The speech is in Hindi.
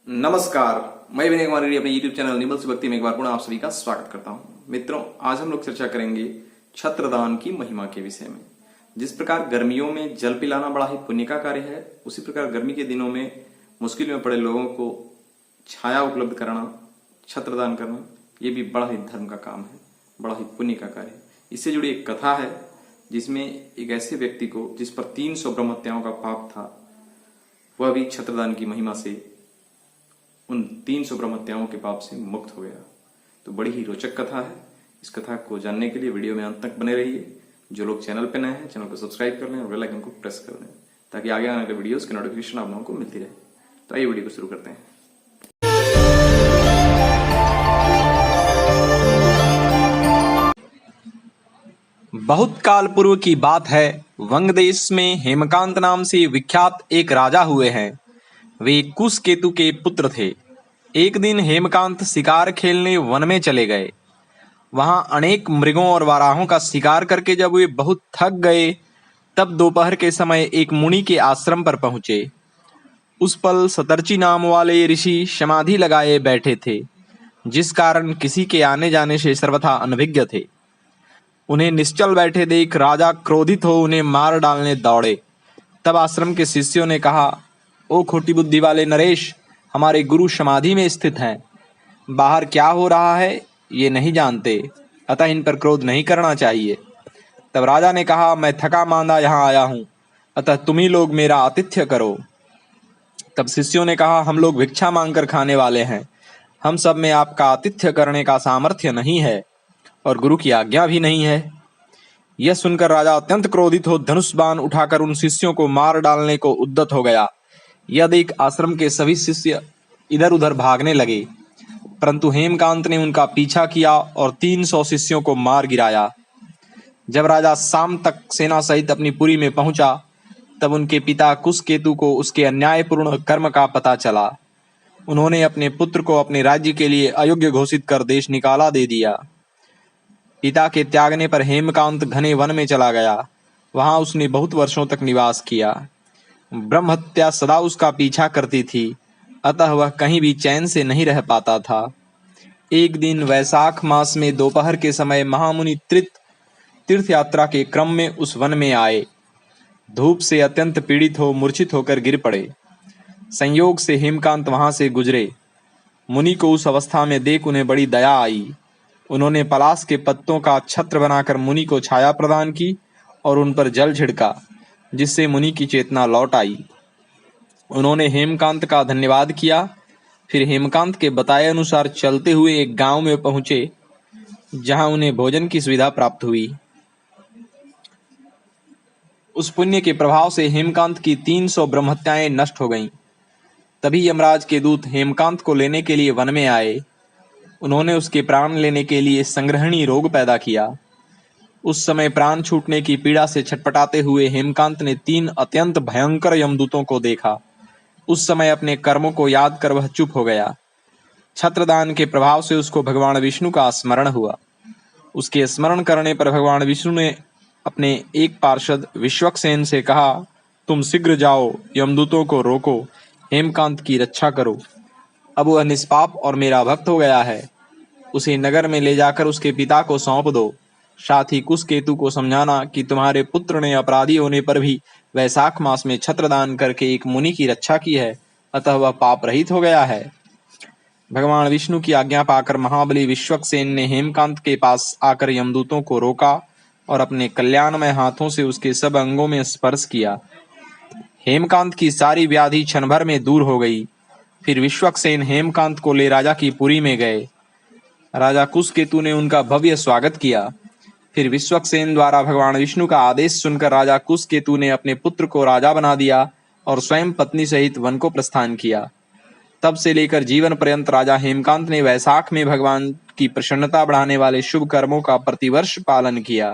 नमस्कार, मैं विनय कुमार रेड्डी अपने YouTube चैनल निमल से भक्ति में एक बार पुनः आप सभी का स्वागत करता हूं। मित्रों, आज हम लोग चर्चा करेंगे छत्रदान की महिमा के विषय में। जिस प्रकार गर्मियों में जल पिलाना बड़ा ही पुण्य का कार्य है, उसी प्रकार गर्मी के दिनों में मुश्किल में पड़े लोगों को छाया उपलब्ध कराना, छत्रदान करना, ये भी बड़ा ही धर्म का काम है, बड़ा ही पुण्य का कार्य है। इससे जुड़ी एक कथा है जिसमें एक ऐसे व्यक्ति को जिस पर 300 ब्रह्म हत्याओं का पाप था, वह भी छत्रदान की महिमा से उन 300 ब्रह्म हत्याओं के पाप से मुक्त हो गया। तो बड़ी ही रोचक कथा है। इस कथा को जानने के लिए वीडियो में अंत तक बने रहिए। जो लोग चैनल पे नए हैं, चैनल को सब्सक्राइब कर लें और बेल आइकन को प्रेस कर दें ताकि आगे आने वाले वीडियोस की नोटिफिकेशन आप लोगों को मिलती रहे। तो आइए वीडियो को शुरू करते हैं। बहुत काल पूर्व की बात है। वंग देश में हेमकांत नाम से विख्यात एक राजा हुए हैं। वे कुश केतु के पुत्र थे। एक दिन हेमकांत शिकार खेलने वन में चले गए। वहां अनेक मृगों और वाराहों का शिकार करके जब वे बहुत थक गए, तब दोपहर के समय एक मुनि के आश्रम पर पहुंचे। उस पल सतर्ची नाम वाले ऋषि समाधि लगाए बैठे थे, जिस कारण किसी के आने जाने से सर्वथा अनभिज्ञ थे। उन्हें निश्चल बैठे देख राजा क्रोधित हो उन्हें मार डालने दौड़े। तब आश्रम के शिष्यों ने कहा, ओ खोटी बुद्धि वाले नरेश, हमारे गुरु समाधि में स्थित हैं। बाहर क्या हो रहा है ये नहीं जानते, अतः इन पर क्रोध नहीं करना चाहिए। तब राजा ने कहा, मैं थका मांदा यहाँ आया हूँ, अतः तुम ही लोग मेरा आतिथ्य करो। तब शिष्यों ने कहा, हम लोग भिक्षा मांगकर खाने वाले हैं, हम सब में आपका आतिथ्य करने का सामर्थ्य नहीं है और गुरु की आज्ञा भी नहीं है। यह सुनकर राजा अत्यंत क्रोधित हो धनुष बाण उठाकर उन शिष्यों को मार डालने को उद्यत हो गया। यह देख आश्रम के सभी शिष्य इधर उधर भागने लगे, परंतु हेमकांत ने उनका पीछा किया और 300 शिष्यों को मार गिराया। जब राजा शाम तक सेना सहित अपनी पुरी में पहुंचा, तब उनके पिता कुशकेतु को उसके अन्यायपूर्ण कर्म का पता चला। उन्होंने अपने पुत्र को अपने राज्य के लिए अयोग्य घोषित कर देश निकाला दे दिया। पिता के त्यागने पर हेमकांत घने वन में चला गया। वहां उसने बहुत वर्षों तक निवास किया। ब्रह्म हत्या सदा उसका पीछा करती थी, अतः वह कहीं भी चैन से नहीं रह पाता था। एक दिन वैशाख मास में दोपहर के समय महामुनि तीर्थ यात्रा के क्रम में उस वन में आए। धूप से अत्यंत पीड़ित हो मूर्छित होकर गिर पड़े। संयोग से हेमकांत वहां से गुजरे। मुनि को उस अवस्था में देख उन्हें बड़ी दया आई। उन्होंने पलाश के पत्तों का छत्र बनाकर मुनि को छाया प्रदान की और उन पर जल छिड़का, जिससे मुनि की चेतना लौट आई। उन्होंने हेमकांत का धन्यवाद किया। फिर हेमकांत के बताए अनुसार चलते हुए एक गांव में पहुंचे, जहां उन्हें भोजन की सुविधा प्राप्त हुई। उस पुण्य के प्रभाव से हेमकांत की 300 ब्रह्म हत्याएं नष्ट हो गईं। तभी यमराज के दूत हेमकांत को लेने के लिए वन में आए। उन्होंने उसके प्राण लेने के लिए संग्रहणी रोग पैदा किया। उस समय प्राण छूटने की पीड़ा से छटपटाते हुए हेमकांत ने 3 अत्यंत भयंकर यमदूतों को देखा। उस समय अपने कर्मों को याद कर वह चुप हो गया। छत्रदान के प्रभाव से उसको भगवान विष्णु का स्मरण हुआ। उसके स्मरण करने पर भगवान विष्णु ने अपने एक पार्षद विश्वक्सेन से कहा, तुम शीघ्र जाओ, यमदूतों को रोको, हेमकांत की रक्षा करो। अब वह निष्पाप और मेरा भक्त हो गया है। उसे नगर में ले जाकर उसके पिता को सौंप दो। साथ ही कुशकेतु को समझाना कि तुम्हारे पुत्र ने अपराधी होने पर भी वैशाख मास में छत्रदान करके एक मुनि की रक्षा की है, अतः वह पाप रहित हो गया है। भगवान विष्णु की आज्ञा पाकर महाबली विश्वक्सेन ने हेमकांत के पास आकर यमदूतों को रोका और अपने कल्याणमय हाथों से उसके सब अंगों में स्पर्श किया। हेमकांत की सारी व्याधि क्षण भर में दूर हो गई। फिर विश्वक्सेन हेमकांत को ले राजा की पुरी में गए। राजा कुशकेतु ने उनका भव्य स्वागत किया। फिर विश्वक्सेन द्वारा भगवान विष्णु का आदेश सुनकर राजा कुशकेतु ने अपने पुत्र को राजा बना दिया और स्वयं पत्नी सहित वन को प्रस्थान किया। तब से लेकर जीवन पर्यंत राजा हेमकांत ने वैशाख में भगवान की प्रसन्नता बढ़ाने वाले शुभ कर्मों का प्रतिवर्ष पालन किया।